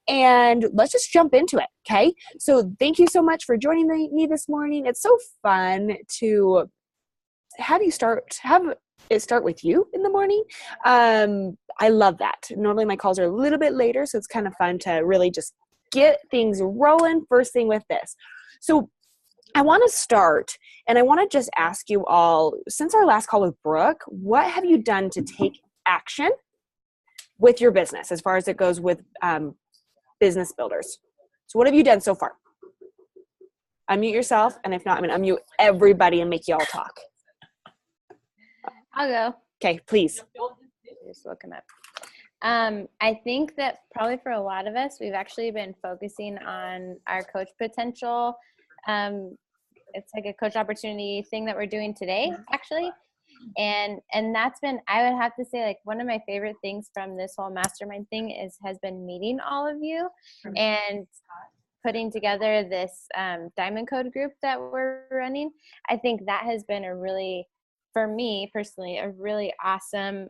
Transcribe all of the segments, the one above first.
and let's just jump into it. Okay. So thank you so much for joining me this morning. It's so fun to have it start with you in the morning. I love that. Normally my calls are a little bit later, so it's kind of fun to really just get things rolling first thing with this. So I want to start, and I want to just ask you all, since our last call with Brooke, what have you done to take action with your business as far as it goes with business builders? So what have you done so far? Unmute yourself, and if not, I'm going to unmute everybody and make you all talk. I'll go. Okay, please. Just looking up. I think that probably for a lot of us, we've actually been focusing on our coach potential. It's like a coach opportunity thing that we're doing today, actually. And that's been, I would have to say, like, one of my favorite things from this whole mastermind thing has been meeting all of you and putting together this diamond code group that we're running. I think that has been a really, for me personally, a really awesome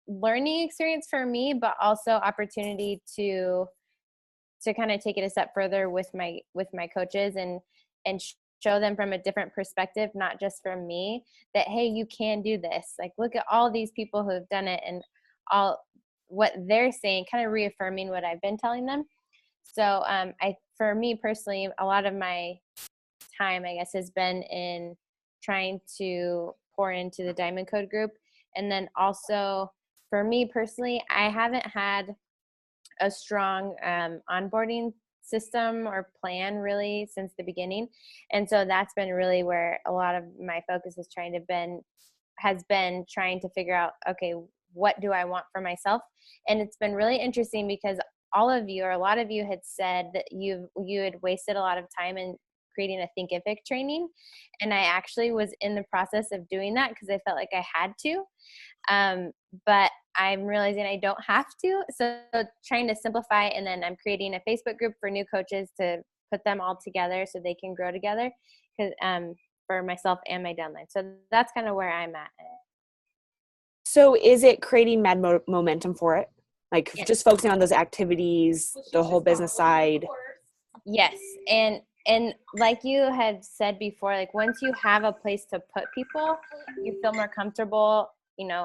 learning experience for me, but also opportunity to kind of take it a step further with my coaches and show them from a different perspective, not just from me, that, hey, you can do this. Like, look at all these people who have done it and all what they're saying, kind of reaffirming what I've been telling them. So for me personally, a lot of my time, I guess, has been in trying to pour into the Diamond Code group. And then also for me personally, I haven't had a strong onboarding system or plan really since the beginning. And so that's been really where a lot of my focus has been trying to figure out, okay, what do I want for myself? And it's been really interesting because a lot of you had said that you had wasted a lot of time in creating a Thinkific training. And I actually was in the process of doing that because I felt like I had to. But I'm realizing I don't have to. So trying to simplify, and then I'm creating a Facebook group for new coaches to put them all together so they can grow together for myself and my downline. So that's kind of where I'm at. So is it creating mad momentum for it? Like, yes. Just focusing on those activities, the whole business side? Yes. And like you had said before, like once you have a place to put people, you feel more comfortable,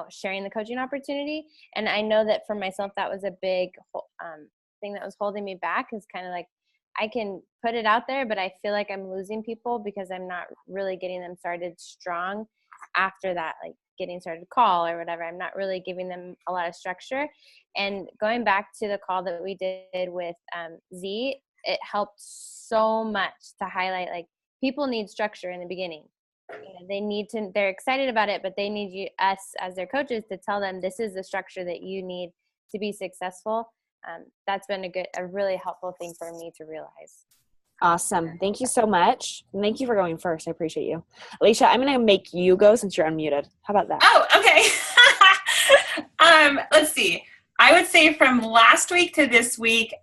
sharing the coaching opportunity. And I know that for myself, that was a big thing that was holding me back, is kind of like, I can put it out there, but I feel like I'm losing people because I'm not really getting them started strong after that, like getting started call or whatever. I'm not really giving them a lot of structure. And going back to the call that we did with Z, it helped so much to highlight, like, people need structure in the beginning. They're excited about it, but they need us as their coaches to tell them this is the structure that you need to be successful. That's been a really helpful thing for me to realize. Awesome. Thank you so much. And thank you for going first. I appreciate you. Alicia, I'm going to make you go since you're unmuted. How about that? Oh, okay. Let's see. I would say from last week to this week,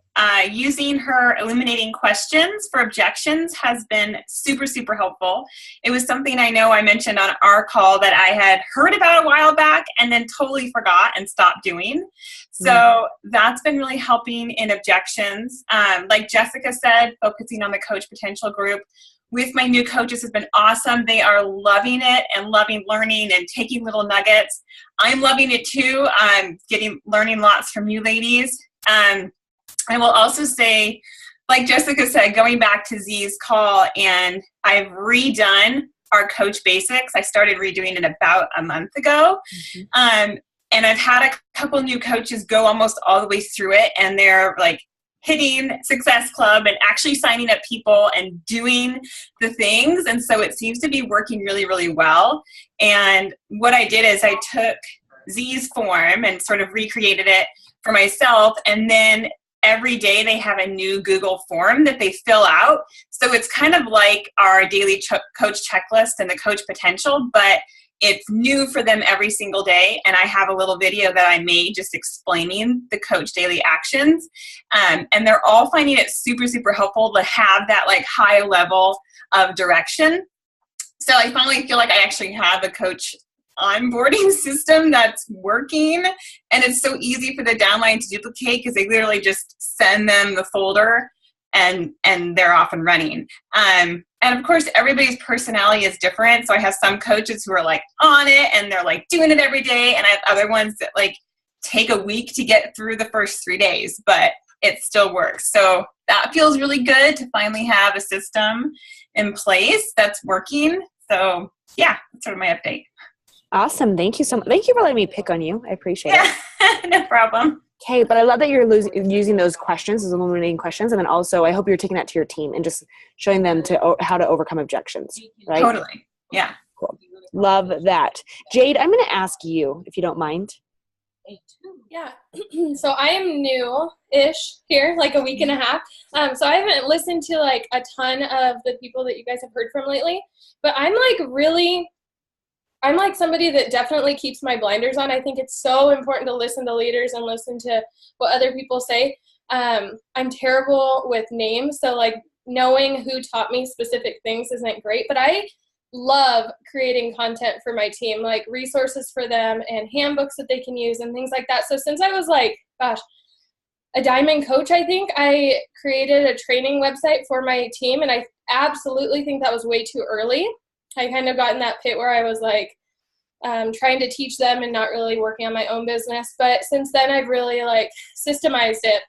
using her eliminating questions for objections has been super, super helpful. It was something I know I mentioned on our call that I had heard about a while back and then totally forgot and stopped doing. So that's been really helping in objections. Like Jessica said, focusing on the coach potential group with my new coaches has been awesome. They are loving it and loving learning and taking little nuggets. I'm loving it too. I'm learning lots from you ladies. I will also say, like Jessica said, going back to Z's call, and I've redone our coach basics. I started redoing it about a month ago. And I've had a couple new coaches go almost all the way through it, and they're like hitting Success Club and actually signing up people and doing the things. And so it seems to be working really, really well. And what I did is I took Z's form and sort of recreated it for myself. And then every day they have a new Google form that they fill out. So it's kind of like our daily coach checklist and the coach potential, but it's new for them every single day. And I have a little video that I made just explaining the coach daily actions. And they're all finding it super, super helpful to have that like high level of direction. So I finally feel like I actually have a coach onboarding system that's working, and it's so easy for the downline to duplicate because they literally just send them the folder and they're off and running. And of course, everybody's personality is different. So I have some coaches who are like on it and they're like doing it every day. And I have other ones that like take a week to get through the first 3 days, but it still works. So that feels really good to finally have a system in place that's working. So yeah, that's sort of my update. Awesome. Thank you so much. Thank you for letting me pick on you. I appreciate it. No problem. Okay, but I love that you're using those questions, those illuminating questions, and then also I hope you're taking that to your team and just showing them how to overcome objections, right? Totally. Yeah. Cool. Love that. Jade, I'm going to ask you, if you don't mind. Yeah. So I am new-ish here, like a week and a half. So I haven't listened to like a ton of the people that you guys have heard from lately, but I'm like somebody that definitely keeps my blinders on. I think it's so important to listen to leaders and listen to what other people say. I'm terrible with names, so like knowing who taught me specific things isn't great, but I love creating content for my team, like resources for them and handbooks that they can use and things like that. So since I was like, a diamond coach, I think I created a training website for my team, and I absolutely think that was way too early. I kind of got in that pit where I was like trying to teach them and not really working on my own business. But since then, I've really like systemized it.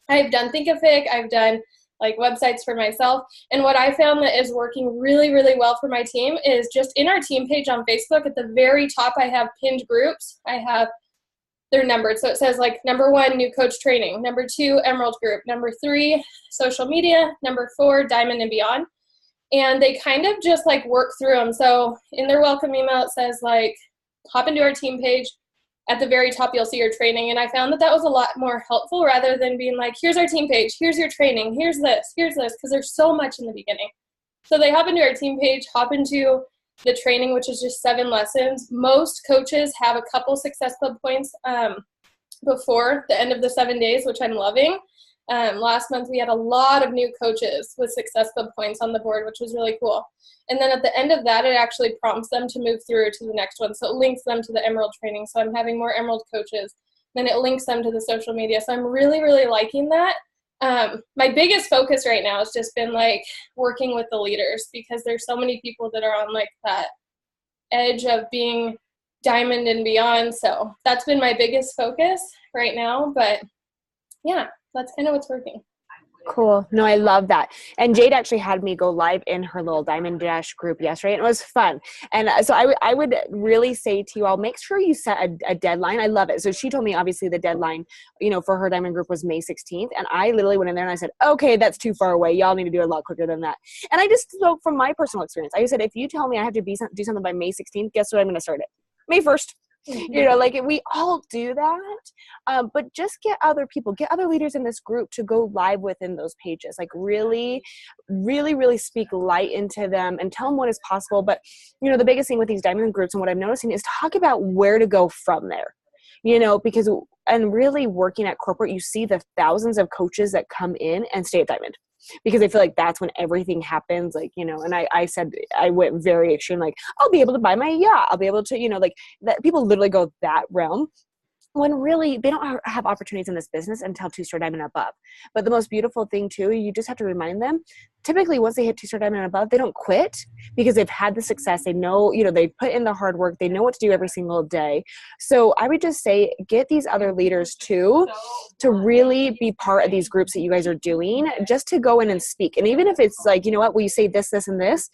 I've done Thinkific. I've done like websites for myself. And what I found that is working really, really well for my team is just in our team page on Facebook, at the very top, I have pinned groups. They're numbered. So it says like number 1, new coach training, number 2, Emerald group, number 3, social media, number 4, diamond and beyond. And they kind of just like work through them. So in their welcome email, it says like, hop into our team page. At the very top, you'll see your training. And I found that was a lot more helpful rather than being like, here's our team page, here's your training, here's this, because there's so much in the beginning. So they hop into our team page, hop into the training, which is just 7 lessons. Most coaches have a couple Success Club points before the end of the 7 days, which I'm loving. Last month, we had a lot of new coaches with Success Club points on the board, which was really cool. And then at the end of that, it actually prompts them to move through to the next one. So it links them to the Emerald training. So I'm having more Emerald coaches. Then it links them to the social media. So I'm really, really liking that. My biggest focus right now has just been like working with the leaders, because there's so many people that are on like that edge of being diamond and beyond. So that's been my biggest focus right now. But yeah, that's kind of what's working. Cool. No, I love that. And Jade actually had me go live in her little Diamond Dash group yesterday, and it was fun. And so I would really say to you all, make sure you set a deadline. I love it. So she told me obviously the deadline, for her Diamond group was May 16th. And I literally went in there and I said, okay, that's too far away. Y'all need to do it a lot quicker than that. And I just spoke from my personal experience. I said, if you tell me I have to do something by May 16th, guess what? I'm going to start it May 1st. Like we all do that, but just get other leaders in this group to go live within those pages, like really, really, really speak light into them and tell them what is possible. But, the biggest thing with these diamond groups and what I'm noticing is talk about where to go from there, because, and really working at corporate, you see the thousands of coaches that come in and stay at diamond. Because I feel like that's when everything happens, and I said, I went very extreme, like, I'll be able to buy my yacht. I'll be able to, that people literally go that realm, when really they don't have opportunities in this business until 2-star diamond and above. But the most beautiful thing too, you just have to remind them, typically once they hit 2-star diamond and above, they don't quit because they've had the success. They know, they put in the hard work. They know what to do every single day. So I would just say, get these other leaders too, to really be part of these groups that you guys are doing, just to go in and speak. And even if it's like, will you say this, this, and this?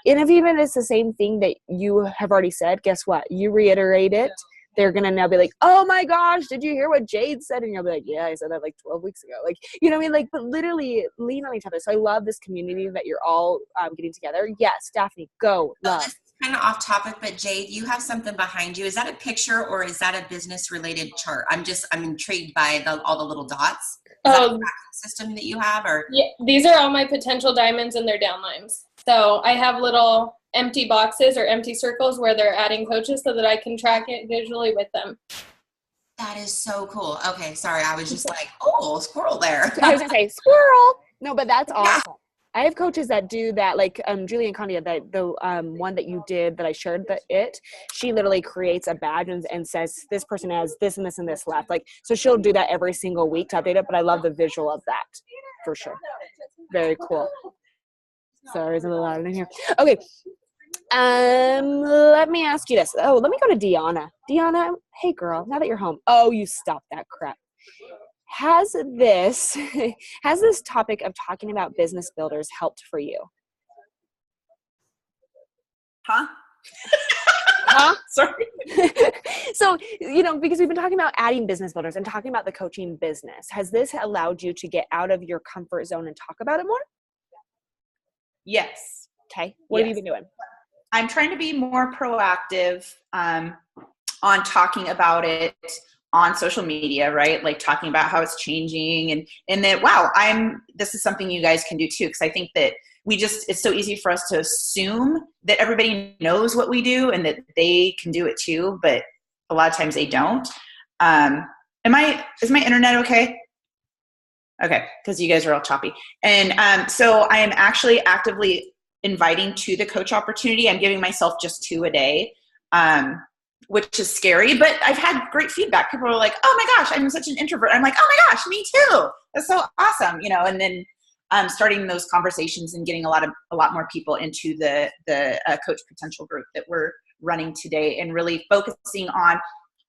And if even it's the same thing that you have already said, guess what? You reiterate it. They're going to now be like, oh my gosh, did you hear what Jade said? And you'll be like, yeah, I said that like 12 weeks ago. Like, but literally lean on each other. So I love this community that you're all getting together. Yes, Daphne, go. Love. This is kind of off topic, but Jade, you have something behind you. Is that a picture or is that a business related chart? I'm intrigued by all the little dots. Is that a tracking system that you have? Or yeah, these are all my potential diamonds and their downlines. So I have little empty boxes or empty circles where they're adding coaches so that I can track it visually with them. That is so cool. Okay, sorry. I was just like, oh, squirrel there. I was going to say squirrel. No, but that's awesome. I have coaches that do that, like Julie and Condia, that the one that you did that I shared, she literally creates a badge and says this person has this and this and this left. Like, so she'll do that every single week to update it, but I love the visual of that for sure. Very cool. Sorry, there's a little loud in here. Okay. Let me ask you this. Oh, let me go to Deanna. Deanna, hey girl, now that you're home. Oh, you stopped that crap. Has this topic of talking about business builders helped for you? Huh? Sorry. So, because we've been talking about adding business builders and talking about the coaching business, has this allowed you to get out of your comfort zone and talk about it more? Yes. Okay. What have you been doing? I'm trying to be more proactive on talking about it on social media, right? Like talking about how it's changing and that, wow, this is something you guys can do too. Cause I think that it's so easy for us to assume that everybody knows what we do and that they can do it too. But a lot of times they don't. Is my internet okay? Okay. Cause you guys are all choppy. And so I am actually actively inviting to the coach opportunity. I'm giving myself just 2 a day. Which is scary, but I've had great feedback. People are like, oh my gosh, I'm such an introvert. I'm like, oh my gosh, me too. That's so awesome. And then starting those conversations and getting a lot more people into the Coach Potential group that we're running today, and really focusing on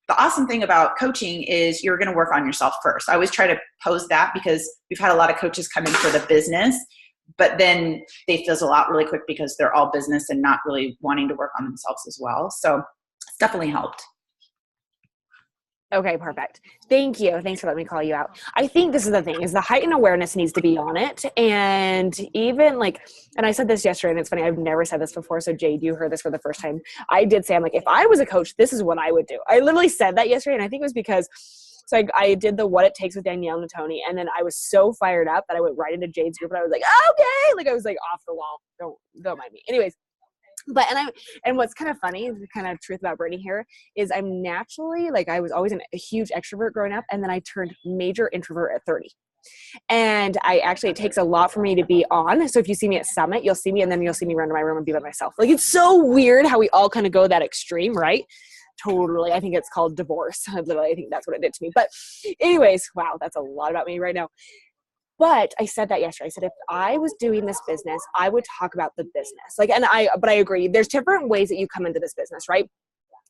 the awesome thing about coaching is you're going to work on yourself first. I always try to pose that because we've had a lot of coaches come in for the business, but then they fizzle out really quick because they're all business and not really wanting to work on themselves as well. So it's definitely helped. Okay, perfect. Thank you. Thanks for letting me call you out. I think this is the thing, is the heightened awareness needs to be on it. And even and I said this yesterday, and it's funny, I've never said this before. So Jade, you heard this for the first time. I did say, I'm like, if I was a coach, this is what I would do. I literally said that yesterday. And I think it was because, I did the What It Takes with Danielle and Tony. And then I was so fired up that I went right into Jade's group and I was like, okay. I was off the wall. Don't mind me. Anyways. But, and what's kind of funny, the kind of truth about Brittany here, is I'm naturally, I was always a huge extrovert growing up, and then I turned major introvert at 30. And it takes a lot for me to be on. So if you see me at Summit, you'll see me, and then you'll see me run to my room and be by myself. It's so weird how we all kind of go that extreme, right? Totally. I think it's called divorce. Literally, I think that's what it did to me. But anyways, wow, that's a lot about me right now. But I said that yesterday. I said, if I was doing this business, I would talk about the business. But I agree. There's different ways that you come into this business, right?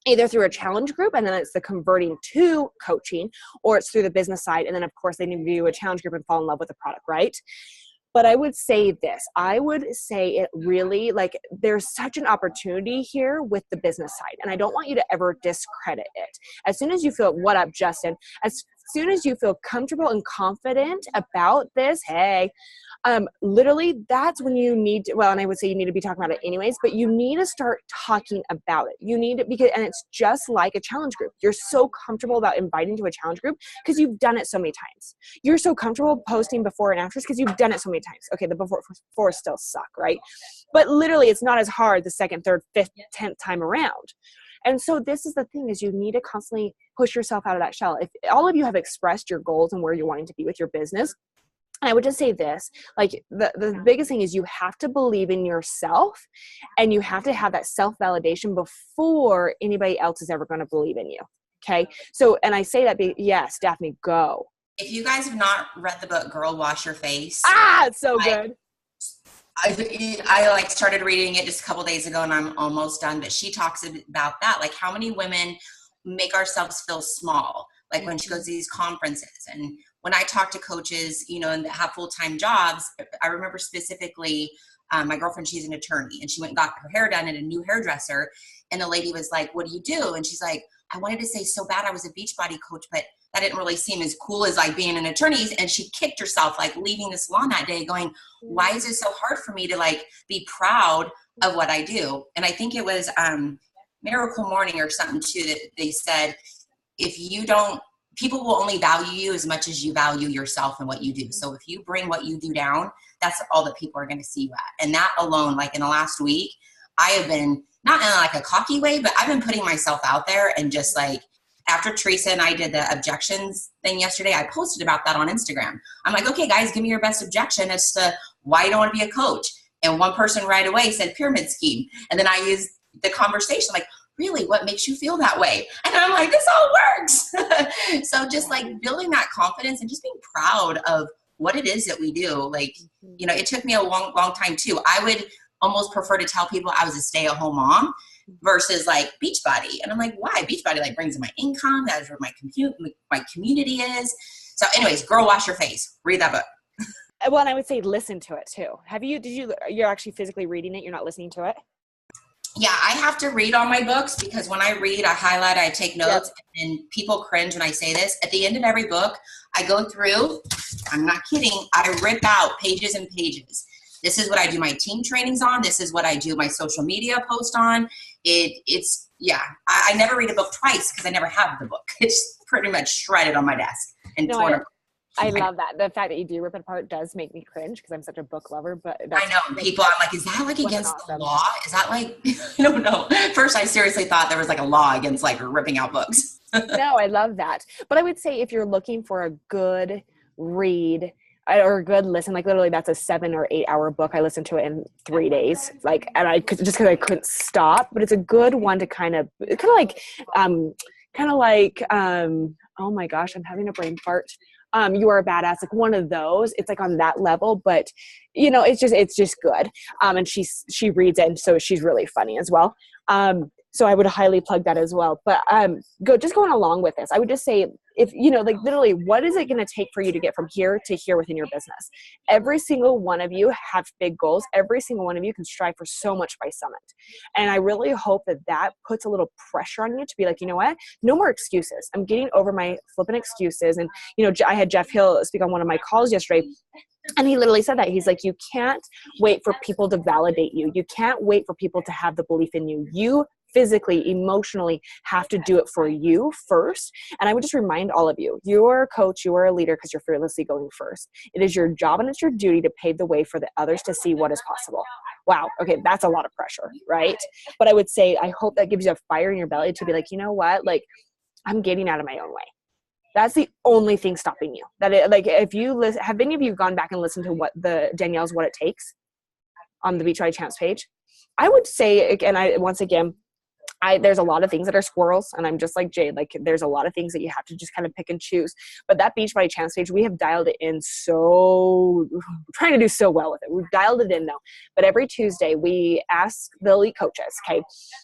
Either through a challenge group, and then it's the converting to coaching, or it's through the business side. And then of course they need to do a challenge group and fall in love with the product, right? But I would say this, I would say it really, there's such an opportunity here with the business side. And I don't want you to ever discredit it. As soon as you feel, what up, Justin? As soon as you feel comfortable and confident about this, literally that's when you need to, and I would say you need to be talking about it anyways, but you need to start talking about it. You need to, and it's just like a challenge group. You're so comfortable about inviting to a challenge group because you've done it so many times. You're so comfortable posting before and afters because you've done it so many times. Okay, the before still suck, right? But literally it's not as hard the second, third, fifth, 10th time around. And so this is the thing, is you need to constantly push yourself out of that shell. If all of you have expressed your goals and where you're wanting to be with your business, and I would just say this, the biggest thing is you have to believe in yourself, and you have to have that self-validation before anybody else is ever going to believe in you. Okay. So, and I say that, yes, Daphne, go. If you guys have not read the book, Girl, Wash Your Face. It's so good. I started reading it just a couple days ago and I'm almost done, but she talks about that. How many women make ourselves feel small, when she goes to these conferences. And when I talk to coaches, and that have full-time jobs, I remember specifically my girlfriend, she's an attorney, and she went and got her hair done at a new hairdresser. And the lady was like, what do you do? And she's like, I wanted to say so bad I was a Beachbody coach, but that didn't really seem as cool as being an attorney. And she kicked herself, leaving the salon that day going, why is it so hard for me to be proud of what I do? And I think it was Miracle Morning or something too, that they said, if you don't, people will only value you as much as you value yourself and what you do. So if you bring what you do down, that's all that people are going to see you at. And that alone, in the last week, I have been, not in a cocky way, but I've been putting myself out there and just after Teresa and I did the objections thing yesterday, I posted about that on Instagram. I'm like, okay, guys, give me your best objection as to why you don't want to be a coach. And one person right away said pyramid scheme. And then I used the conversation like, really, what makes you feel that way? And I'm like, this all works. So just like building that confidence and just being proud of what it is that we do. Like, you know, it took me a long time too. I would almost prefer to tell people I was a stay-at-home mom versus like Beachbody. And I'm like, why? Beachbody like brings in my income. That is where my community is. So anyways, Girl Wash Your Face. Read that book. Well, and I would say listen to it too. You're actually physically reading it. You're not listening to it? Yeah, I have to read all my books because when I read, I highlight, I take notes, and people cringe when I say this. At the end of every book, I go through, I'm not kidding, I rip out pages and pages. This is what I do my team trainings on. This is what I do my social media post on. I never read a book twice because I never have the book. It's pretty much shredded on my desk and torn apart. I love that. The fact that you do rip it apart does make me cringe because I'm such a book lover. But I know people, I'm like, is that like against the law? Is that like, I don't know. First, I seriously thought there was like a law against like ripping out books. No, I love that. But I would say if you're looking for a good read or a good listen, like literally that's a 7 or 8 hour book. I listened to it in 3 days, like, and I could just because I couldn't stop. But it's a good one to kind of like, oh my gosh, I'm having a brain fart. You Are a Badass, like one of those. It's like on that level, but you know, it's just good. And she reads it, and so she's really funny as well. So I would highly plug that as well. But going along with this, I would just say, if you know, like literally, what is it going to take for you to get from here to here within your business? Every single one of you have big goals. Every single one of you can strive for so much by Summit. And I really hope that puts a little pressure on you to be like, you know what? No more excuses. I'm getting over my flipping excuses. And, you know, I had Jeff Hill speak on one of my calls yesterday. And he literally said that. He's like, you can't wait for people to validate you. You can't wait for people to have the belief in you. You physically, emotionally have to do it for you first. And I would just remind all of you, you are a coach, you are a leader because you're fearlessly going first. It is your job and it's your duty to pave the way for the others to see what is possible. Wow. Okay. That's a lot of pressure, right? But I would say, I hope that gives you a fire in your belly to be like, you know what? Like, I'm getting out of my own way. That's the only thing stopping you. If you listen, have any of you gone back and listened to what the Danielle's What It Takes on the Beachbody Champs page? I would say, again, there's a lot of things that are squirrels, and I'm just like Jade, like there's a lot of things that you have to just kind of pick and choose. But that Beachbody Champs page, we have dialed it in trying to do so well with it. We've dialed it in now. But every Tuesday we ask the elite coaches, okay,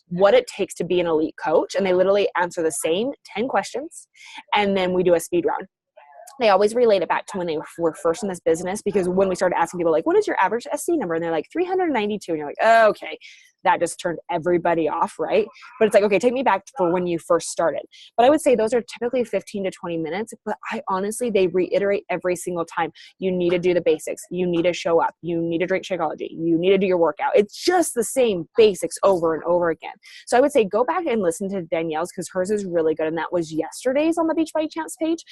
what it takes to be an elite coach. And they literally answer the same 10 questions. And then we do a speed round. They always relate it back to when they were first in this business, because when we started asking people like, what is your average SC number? And they're like 392. And you're like, oh, okay. That just turned everybody off, right? But it's like, okay, take me back for when you first started. But I would say those are typically 15 to 20 minutes. But they reiterate every single time. You need to do the basics. You need to show up. You need to drink Shakeology. You need to do your workout. It's just the same basics over and over again. So I would say go back and listen to Danielle's, because hers is really good. And that was yesterday's on the Beachbody Champs page.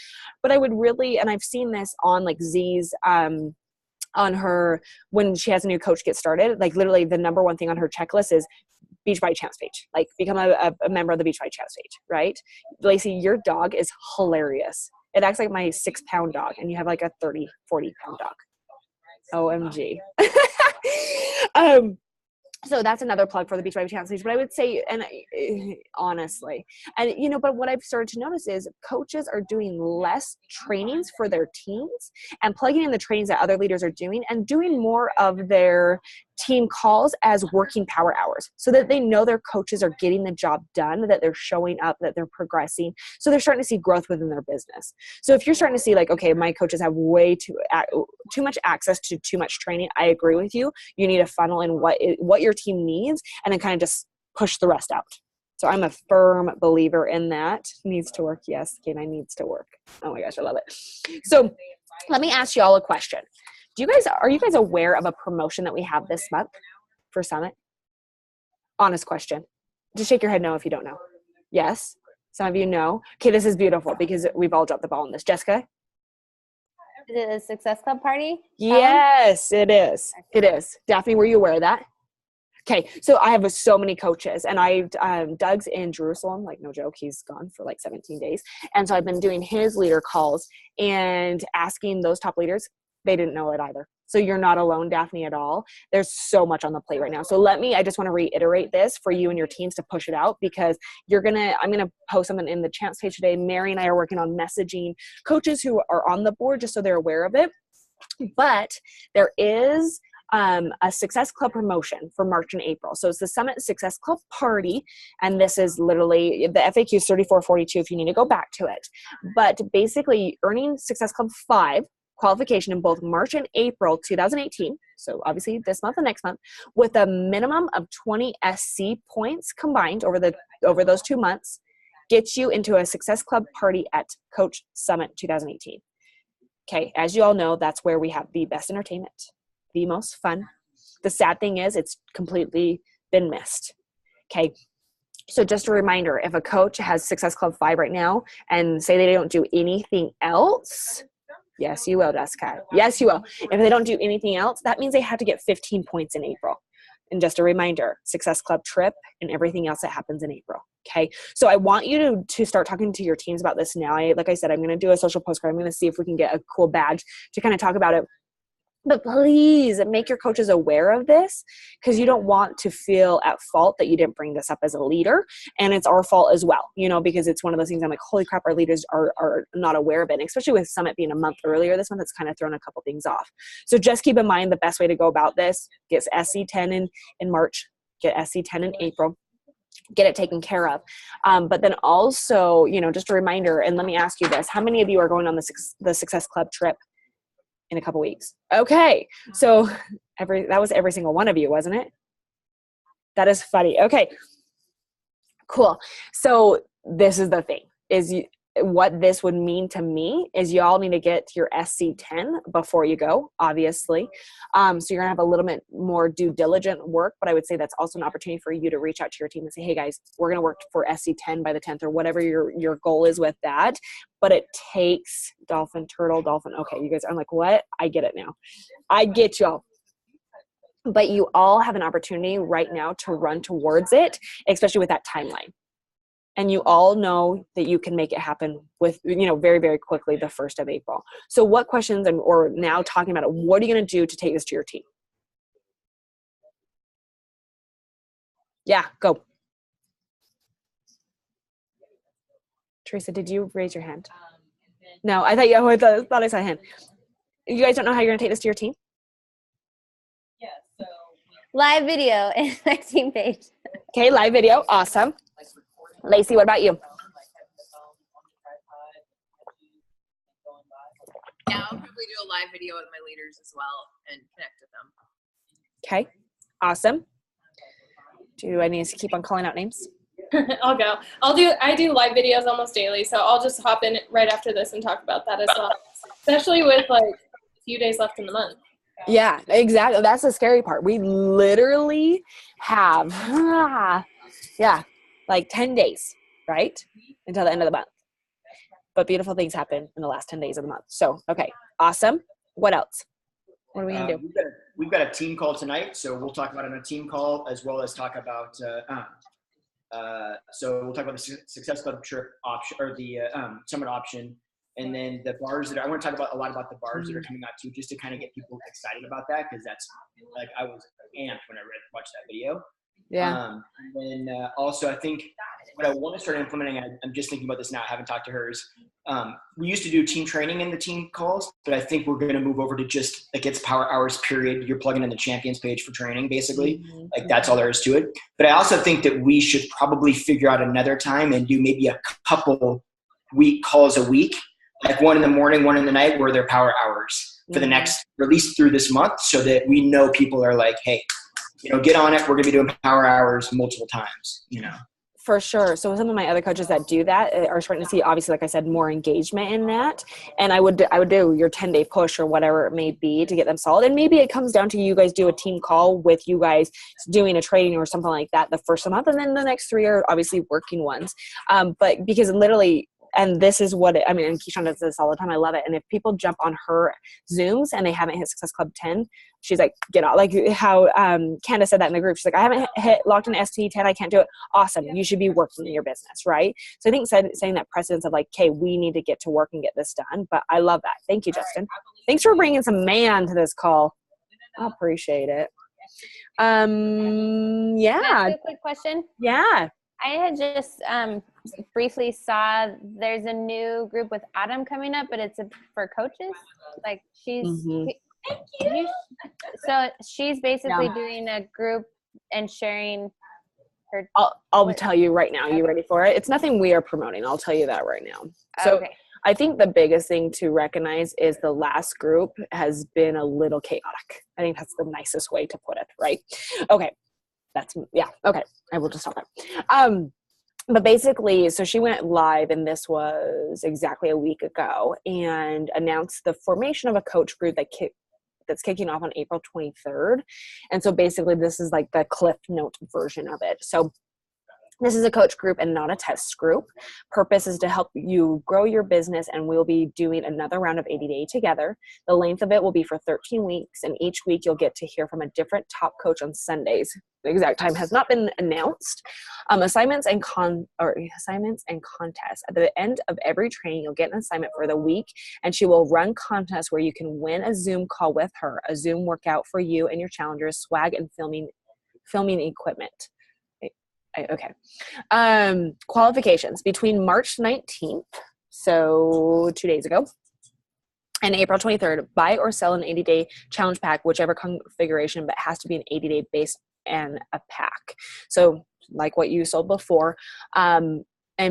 But I would really, and I've seen this on like Z's, on her, when she has a new coach get started, like literally the number one thing on her checklist is Beachbody Champs page, like become a member of the Beachbody Champs page, right? Lacey, your dog is hilarious. It acts like my 6-pound dog, and you have like a 30, 40-pound dog. OMG. So that's another plug for the Beachbody Champs page. But I would say, and honestly, and you know, but what I've started to notice is coaches are doing less trainings for their teams and plugging in the trainings that other leaders are doing, and doing more of their team calls as working power hours, so that they know their coaches are getting the job done, that they're showing up, that they're progressing. So they're starting to see growth within their business. So if you're starting to see like, okay, my coaches have way too much access to too much training, I agree with you. You need a funnel in what your team needs, and then kind of just push the rest out. So I'm a firm believer in that. Needs to work. Yes, K9 needs to work. Oh my gosh, I love it. So let me ask you all a question. Are you guys aware of a promotion that we have this month for Summit? Honest question. Just shake your head no if you don't know. Yes? Some of you know. Okay, this is beautiful because we've all dropped the ball on this. Jessica? Is it a Success Club party? Yes, it is. It is. Daphne, were you aware of that? Okay, so I have so many coaches, and Doug's in Jerusalem, like no joke, he's gone for like 17 days. And so I've been doing his leader calls and asking those top leaders. They didn't know it either. So you're not alone, Daphne, at all. There's so much on the plate right now. So I just want to reiterate this for you and your teams to push it out, because I'm going to post something in the chance page today. Mary and I are working on messaging coaches who are on the board just so they're aware of it. But there is a Success Club promotion for March and April. So it's the Summit Success Club Party, and this is literally, the FAQ is 3442 if you need to go back to it. But basically, earning Success Club 5 qualification in both March and April 2018, so obviously this month and next month, with a minimum of 20 SC points combined over those 2 months, gets you into a Success Club Party at Coach Summit 2018. Okay, as you all know, that's where we have the best entertainment, the most fun. The sad thing is it's completely been missed. Okay, so just a reminder, if a coach has Success Club 5 right now and say they don't do anything else, yes, you will, Jessica. Yes, you will. If they don't do anything else, that means they have to get 15 points in April. And just a reminder, Success Club trip and everything else that happens in April. Okay. So I want you to start talking to your teams about this now. Like I said, I'm going to do a social postcard. I'm going to see if we can get a cool badge to kind of talk about it. But please make your coaches aware of this, because you don't want to feel at fault that you didn't bring this up as a leader. And it's our fault as well, because it's one of those things I'm like, holy crap, our leaders are not aware of it. And especially with Summit being a month earlier this month, it's kind of thrown a couple things off. So just keep in mind the best way to go about this, get SC10 in March, get SC10 in April, get it taken care of. But then also, just a reminder, and let me ask you this, how many of you are going on the Success Club trip in a couple weeks? Okay. So that was every single one of you, wasn't it? That is funny. Okay, cool. So this is the thing, what this would mean to me is you all need to get your SC10 before you go, obviously. So you're gonna have a little bit more due diligent work, but I would say that's also an opportunity for you to reach out to your team and say, hey guys, we're gonna work for SC10 by the 10th, or whatever your goal is with that. But it takes dolphin. Okay, you guys, I'm like, what? I get it now. I get y'all. But you all have an opportunity right now to run towards it, especially with that timeline. And you all know that you can make it happen with, very, very quickly, the 1st of April. So what questions, or now talking about it, what are you going to do to take this to your team? Yeah, go. Teresa, did you raise your hand? No, I thought I saw a hand. You guys don't know how you're going to take this to your team? Yeah, so live video in my team page. Okay, live video. Awesome. Lacey, what about you? Yeah, I'll probably do a live video with my leaders as well and connect with them. Okay, awesome. Do I need to keep on calling out names? I'll go. I do live videos almost daily, so I'll just hop in right after this and talk about that as well, especially with like a few days left in the month. Yeah, exactly. That's the scary part. We literally have, like 10 days, right? Until the end of the month. But beautiful things happen in the last 10 days of the month. So, okay, awesome. What else? What are we going to do? We've got a team call tonight, so we'll talk about it on a team call, as well as talk about, so we'll talk about the Success Club trip option, or the Summit option, and then the bars I want to talk about a lot about the bars that are coming out too, just to kind of get people excited about that, because that's like, I was amped when I watched that video. Yeah. And also, I think what I want to start implementing, I'm just thinking about this now, I haven't talked to hers. We used to do team training in the team calls, but I think we're going to move over to just, like, it's power hours period. You're plugging in the champions page for training, basically. Like, that's all there is to it. But I also think that we should probably figure out another time and do maybe a couple week calls a week, like one in the morning, one in the night, where they're power hours for the next, or at least through this month, so that we know people are like, hey, get on it. We're going to be doing power hours multiple times, For sure. So some of my other coaches that do that are starting to see, obviously, like I said, more engagement in that. And I would do your 10-day push or whatever it may be to get them solid. And maybe it comes down to you guys do a team call with you guys doing a training or something like that the first month. And then the next 3 are obviously working ones. But because literally and this is what I mean, and Keyshawn does this all the time. I love it. And if people jump on her Zooms and they haven't hit Success Club 10, she's like, get out. Like how Candace said that in the group. She's like, I haven't hit locked in ST 10. I can't do it. Awesome. You should be working in your business, right? So I think saying that precedence of like, okay, we need to get to work and get this done. But I love that. Thank you, Justin. Thanks for bringing some man to this call. I appreciate it. Yeah. Can I ask you a quick question? Yeah. I had just briefly saw there's a new group with Autumn coming up, but it's for coaches. Like she's, so she's basically doing a group and sharing her. I'll tell you right now. You ready for it? It's nothing we are promoting. I'll tell you that right now. So okay. I think the biggest thing to recognize is the last group has been a little chaotic. I think that's the nicest way to put it, right? Okay. Okay. I will just stop there. But basically, so she went live, and this was exactly a week ago, and announced the formation of a coach group that's kicking off on April 23rd. And so basically this is like the Cliff Note version of it. So this is a coach group and not a test group. Purpose is to help you grow your business, and we'll be doing another round of 80-day together. The length of it will be for 13 weeks, and each week you'll get to hear from a different top coach on Sundays. The exact time has not been announced. Assignments and contests. At the end of every training, you'll get an assignment for the week, and she will run contests where you can win a Zoom call with her, a Zoom workout for you and your challengers, swag, and filming equipment. Okay. Qualifications between March 19th, so 2 days ago, and April 23rd, buy or sell an 80-day challenge pack, whichever configuration, but has to be an 80-day base and a pack. So like what you sold before. And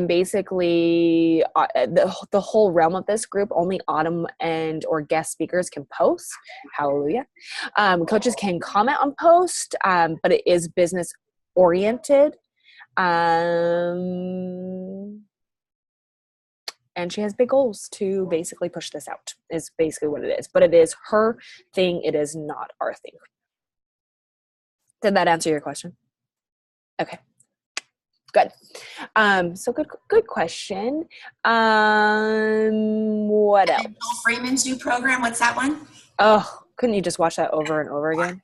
basically the whole realm of this group, only Autumn or guest speakers can post. Hallelujah. Coaches can comment on post, but it is business oriented. And she has big goals to basically push this out, is basically what it is. But it is her thing. It is not our thing. Did that answer your question? Okay. Good. So good question. What else? Joel Freeman's new program. What's that one? Oh, couldn't you just watch that over and over again?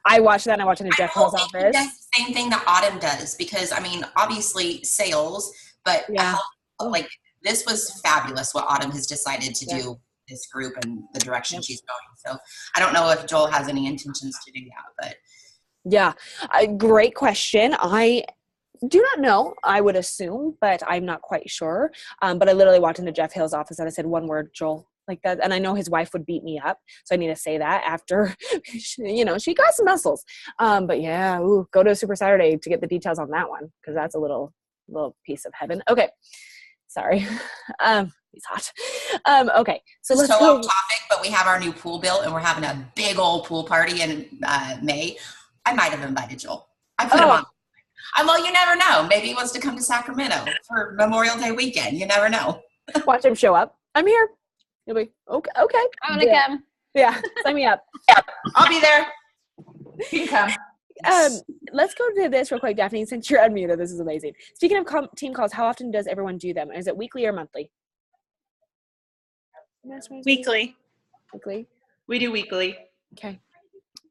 I watched that, and I watched it in Jeff Hill's office. That's the same thing that Autumn does, because I mean, obviously sales, but like this was fabulous what Autumn has decided to do this group and the direction she's going. So I don't know if Joel has any intentions to do that, but yeah, great question. I do not know. I would assume, but I'm not quite sure. But I literally walked into Jeff Hill's office and I said one word, Joel. Like that, and I know his wife would beat me up, so I need to say that after, she got some muscles. But yeah, go to a Super Saturday to get the details on that one, because that's a little piece of heaven. Okay, sorry, he's hot. Okay, so let's go off topic, but we have our new pool built, and we're having a big old pool party in May. I might have invited Joel. I put him on. Well, you never know. Maybe he wants to come to Sacramento for Memorial Day weekend. You never know. Watch him show up. I'm here. You'll be okay. I want to come. Yeah, sign me up. I'll be there. You can come. Let's go to this real quick, Daphne, since you're unmuted. This is amazing. Speaking of team calls, how often does everyone do them? Is it weekly or monthly? Weekly. Weekly. We do weekly. Okay.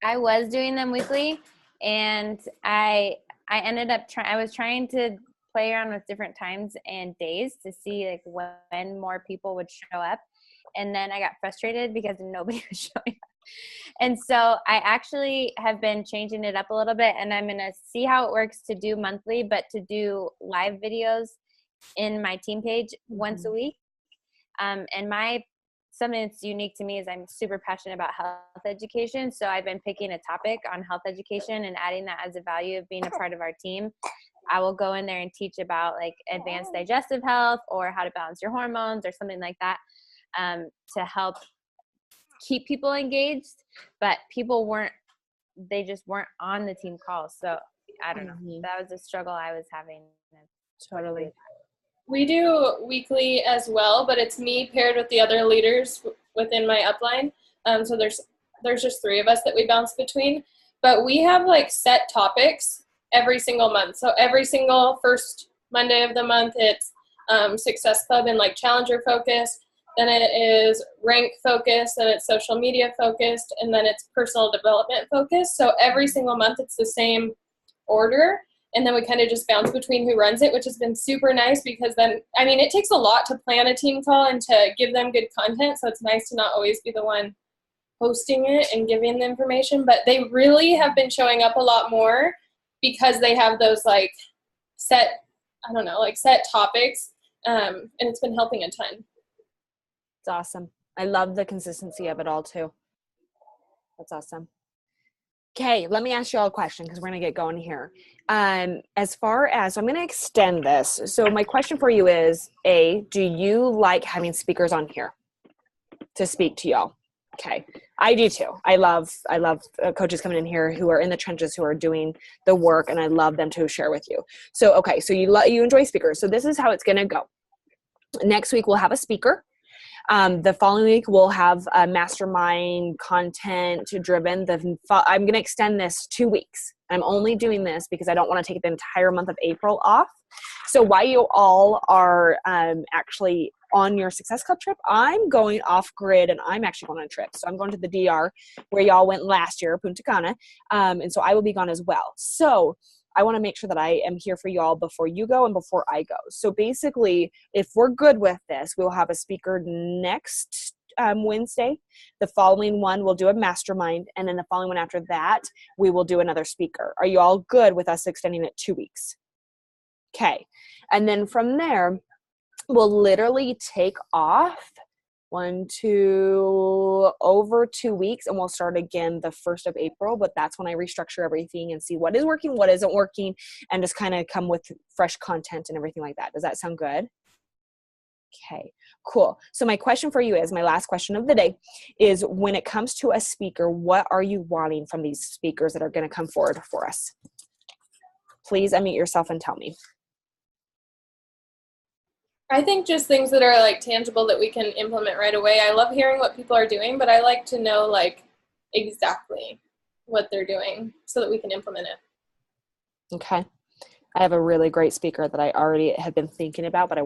I was doing them weekly, and I ended up I was trying to play around with different times and days to see like when more people would show up. And then I got frustrated because nobody was showing up. And so I actually have been changing it up a little bit, and I'm going to see how it works to do monthly, but to do live videos in my team page once a week. And something that's unique to me is I'm super passionate about health education. So I've been picking a topic on health education and adding that as a value of being a part of our team. I will go in there and teach about like advanced digestive health or how to balance your hormones or something like that, to help keep people engaged, but they just weren't on the team calls. So I don't know. That was a struggle I was having. Totally. We do weekly as well, but it's me paired with the other leaders within my upline. So there's just 3 of us that we bounce between, but we have like set topics every single month. So every single first Monday of the month, it's Success Club and like Challenger focused. Then it is rank focused, and it's social media focused, and then it's personal development focused. So every single month it's the same order, and then we kind of just bounce between who runs it, which has been super nice because then, I mean, it takes a lot to plan a team call and to give them good content. So it's nice to not always be the one hosting it and giving the information, but they really have been showing up a lot more because they have those like set, I don't know, like set topics, and it's been helping a ton. It's awesome. I love the consistency of it all too. That's awesome. Okay, let me ask you all a question because we're going to get going here. As far as, I'm going to extend this. So my question for you is, A, do you like having speakers on here to speak to y'all? Okay, I do too. I love coaches coming in here who are in the trenches, who are doing the work, and I love them to share with you. So, okay, so you enjoy speakers. So this is how it's going to go. Next week, we'll have a speaker. The following week, we'll have a mastermind content driven. I'm going to extend this 2 weeks. I'm only doing this because I don't want to take the entire month of April off. So while you all are actually on your Success Club trip, I'm going off grid and I'm actually going on a trip. So I'm going to the DR where y'all went last year, Punta Cana. And so I will be gone as well. So I want to make sure that I am here for y'all before you go and before I go. So basically, if we're good with this, we'll have a speaker next Wednesday. The following one, we'll do a mastermind. And then the following one after that, we will do another speaker. Are you all good with us extending it 2 weeks? Okay. And then from there, we'll literally take off over 2 weeks, and we'll start again the 1st of April, but that's when I restructure everything and see what is working, what isn't working, and just kind of come with fresh content and everything like that. Does that sound good? Okay, cool. So my question for you is, my last question of the day is, when it comes to a speaker, what are you wanting from these speakers that are going to come forward for us? Please unmute yourself and tell me. I think just things that are like tangible that we can implement right away. I love hearing what people are doing, but I like to know like exactly what they're doing so that we can implement it. Okay. I have a really great speaker that I already have been thinking about, but I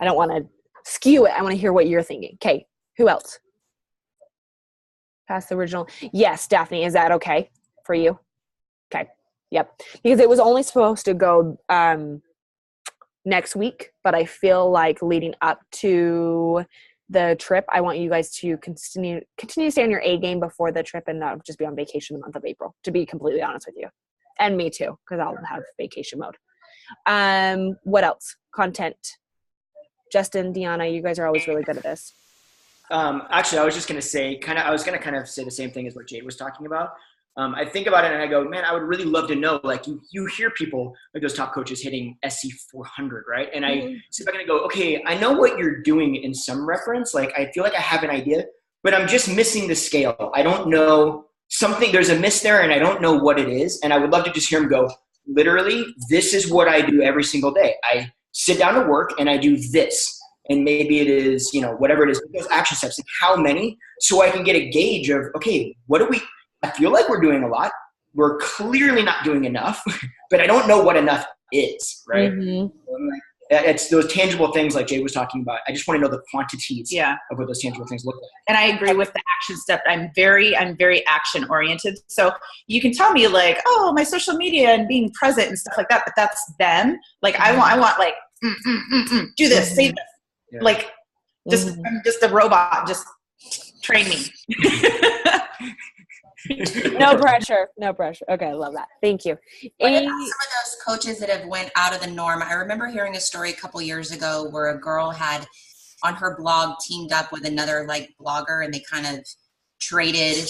don't want to skew it. I want to hear what you're thinking. Okay. Who else? Past the original. Yes, Daphne. Is that okay for you? Okay. Yep. Because it was only supposed to go next week, but I feel like leading up to the trip, I want you guys to continue to stay on your A game before the trip and not just be on vacation the month of April, to be completely honest with you. And me too, because I'll have vacation mode. What else? Content. Justin, Deanna, you guys are always really good at this. Actually, I was just going to say, I was going to kind of say the same thing as what Jade was talking about. I think about it and I go, man, I would really love to know, like you hear people like those top coaches hitting SC 400, right? And I sit back and I go, okay, I know what you're doing in some reference. Like, I feel like I have an idea, but I'm just missing the scale. I don't know something, there's a miss there and I don't know what it is. And I would love to just hear him go, literally, this is what I do every single day. I sit down to work and I do this. And maybe it is, whatever it is, those action steps, and how many, so I can get a gauge of, okay, I feel like we're doing a lot. We're clearly not doing enough, but I don't know what enough is, right? Mm-hmm. It's those tangible things like Jay was talking about. I just want to know the quantities of what those tangible things look like. And I agree with the action step. I'm very action oriented. So you can tell me like, oh, my social media and being present and stuff like that, but that's them. Like I want like, do this, say this. Yeah. Like I'm just a robot, just train me. No pressure. Okay, I love that. Thank you. What about some of those coaches that have went out of the norm? I remember hearing a story a couple years ago where a girl had on her blog teamed up with another like blogger, and they kind of traded,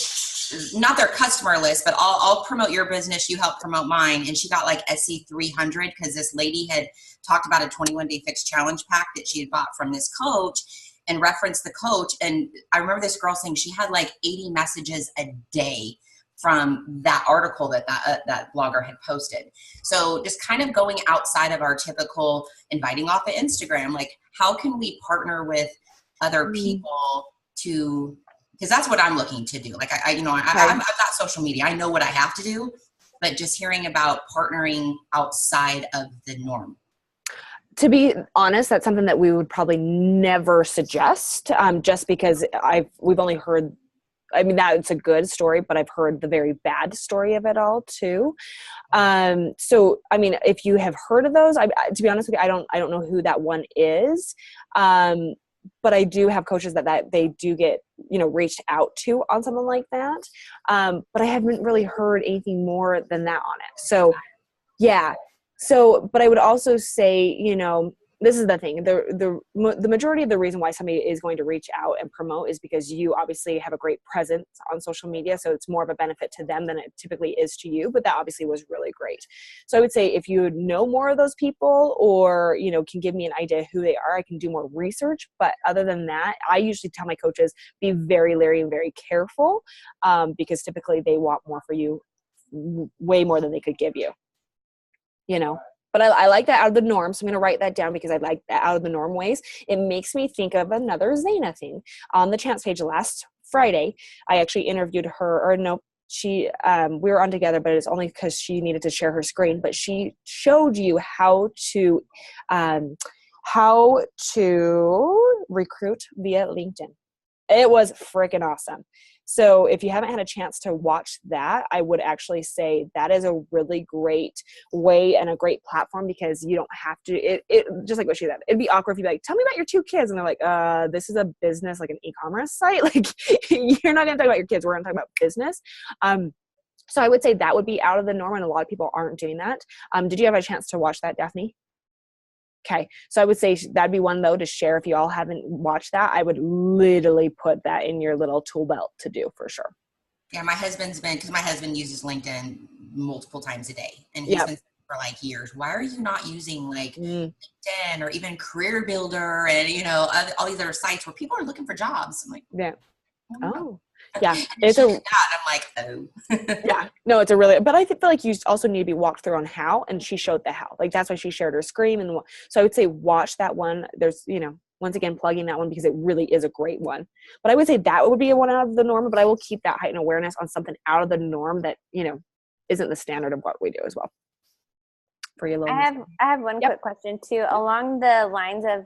not their customer list, but I'll promote your business, you help promote mine. And she got like SC 300 because this lady had talked about a 21-day fixed challenge pack that she had bought from this coach and referenced the coach. And I remember this girl saying she had like 80 messages a day from that article that blogger had posted. So just kind of going outside of our typical inviting off of Instagram, like how can we partner with other people to, because that's what I'm looking to do. Like I've got social media. I know what I have to do, but just hearing about partnering outside of the norm. To be honest, that's something that we would probably never suggest, just because we've only heard, I mean, that's a good story, but I've heard the very bad story of it all too. So, I mean, if you have heard of those, to be honest with you, I don't know who that one is. But I do have coaches that they do get, reached out to on something like that. But I haven't really heard anything more than that on it. So yeah. So, but I would also say, this is the thing, the majority of the reason why somebody is going to reach out and promote is because you obviously have a great presence on social media. So it's more of a benefit to them than it typically is to you, but that obviously was really great. So I would say if you know more of those people or, can give me an idea who they are, I can do more research. But other than that, I usually tell my coaches, be very leery and very careful, because typically they want more for you, way more than they could give you. But I like that out of the norm. So I'm going to write that down because I like that out of the norm ways. It makes me think of another Zaina thing. On the chance page last Friday, I actually interviewed her, or no, we were on together, but it's only because she needed to share her screen. But she showed you how to recruit via LinkedIn. It was freaking awesome. So if you haven't had a chance to watch that, I would actually say that is a really great way and a great platform, because you don't have to, it just like what she said, it'd be awkward if you'd be like, tell me about your 2 kids. And they're like, this is a business, like an e-commerce site. Like, you're not going to talk about your kids. We're going to talk about business. So I would say that would be out of the norm, and a lot of people aren't doing that. Did you have a chance to watch that, Daphne? Okay. So I would say that'd be one though to share. If you all haven't watched that, I would literally put that in your little tool belt to do for sure. Yeah. My husband uses LinkedIn multiple times a day, and he's been for like years. Why are you not using like LinkedIn or even Career Builder and, all these other sites where people are looking for jobs? I'm like, yeah. Oh. Yeah, it's I'm like, oh. Yeah, no, it's a really, but I feel like you also need to be walked through on how, and she showed the how. Like, that's why she shared her screen. And so I would say watch that one. There's, once again, plugging that one because it really is a great one. But I would say that would be a one out of the norm, but I will keep that heightened awareness on something out of the norm that, isn't the standard of what we do as well. For your little I have one quick question too, along the lines of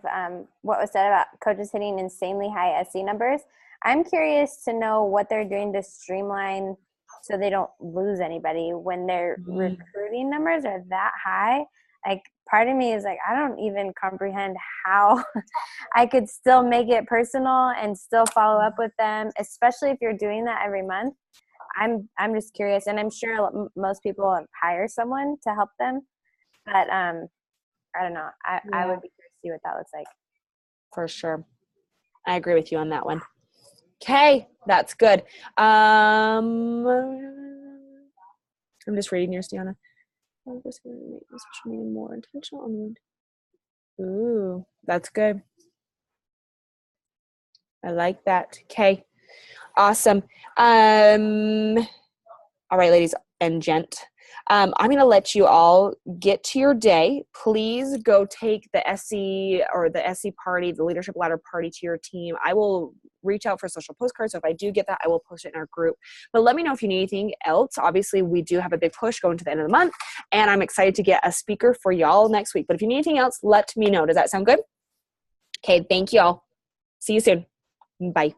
what was said about coaches hitting insanely high SC numbers. I'm curious to know what they're doing to streamline so they don't lose anybody when their recruiting numbers are that high. Like, part of me is like, I don't even comprehend how I could still make it personal and still follow up with them, especially if you're doing that every month. I'm just curious, and I'm sure most people hire someone to help them, but I don't know. I would be curious to see what that looks like. For sure. I agree with you on that one. Okay, that's good. I'm just reading yours, Deanna. I'm just going to make the social media more intentional on the Ooh, that's good. I like that. Okay, awesome. All right, ladies and gent. I'm going to let you all get to your day. Please go take the SC or the SC party, the leadership ladder party to your team. I will reach out for social postcards. So if I do get that, I will post it in our group. But let me know if you need anything else. Obviously, we do have a big push going to the end of the month, and I'm excited to get a speaker for y'all next week. But if you need anything else, let me know. Does that sound good? Okay, thank y'all. See you soon. Bye.